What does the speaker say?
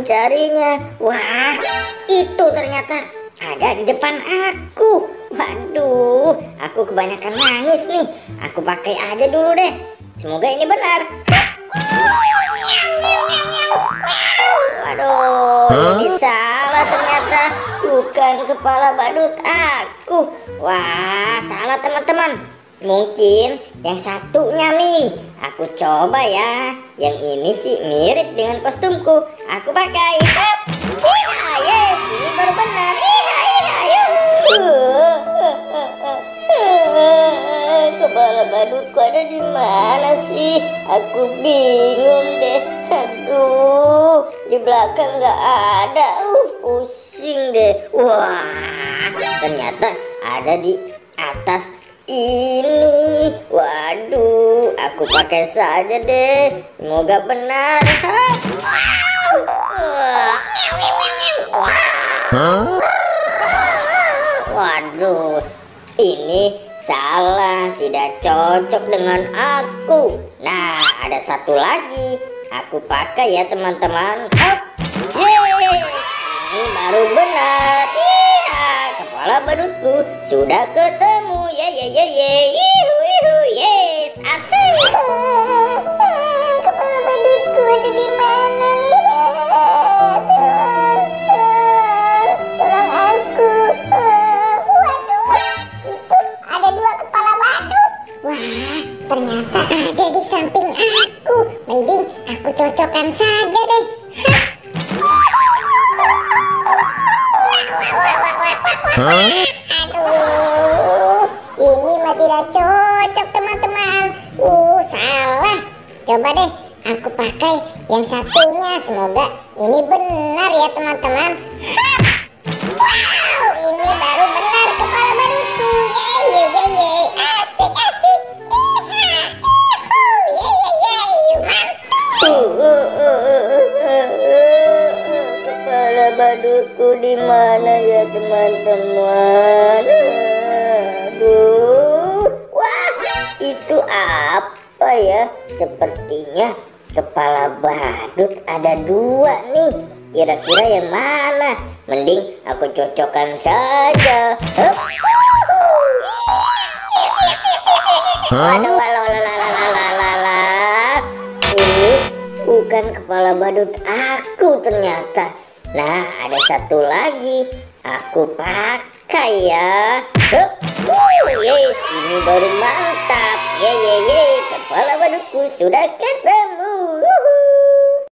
mencarinya. Wah, itu ternyata ada di depan aku. Waduh, aku kebanyakan nangis nih. Aku pakai aja dulu deh. Semoga ini benar. Waduh, ini salah ternyata. Bukan kepala badut aku. Wah, salah teman-teman. Mungkin yang satunya nih. Aku coba ya. Yang ini sih mirip dengan kostumku. Aku pakai. Iya, yes, ini baru benar. Iya. Kepala badutku ada di mana sih? Aku bingung deh. Aduh, di belakang nggak ada. Pusing deh. Wah, ternyata ada di atas ini. Waduh, aku pakai saja deh. Semoga benar. Waduh, ini salah, tidak cocok dengan aku. Nah, ada satu lagi. Aku pakai ya teman-teman. Yes, ini baru benar. Iya, kepala badutku sudah ketemu. Yes, asik. Kepala badutku ada di mana nih? Tolong aku. Waduh, itu ada dua kepala badut. Wah, ternyata ada di samping aku. Mending aku cocokkan saja deh. Aduh, ini mah tidak cocok teman-teman. Salah. Coba deh aku pakai yang satunya. Semoga ini benar ya teman-teman. Wow, ini baru benar kepala badutku. Yeay, asik. Kepala badutku di mana ya teman-teman? Aduh, wah, itu apa ya? Sepertinya kepala badut ada dua nih. Kira-kira yang mana? Mending aku cocokkan saja. Waduh, ini bukan kepala badut aku ternyata. Nah, ada satu lagi. Aku pakai ya. Yes, ini baru mantap. Kepala badutku sudah ketemu.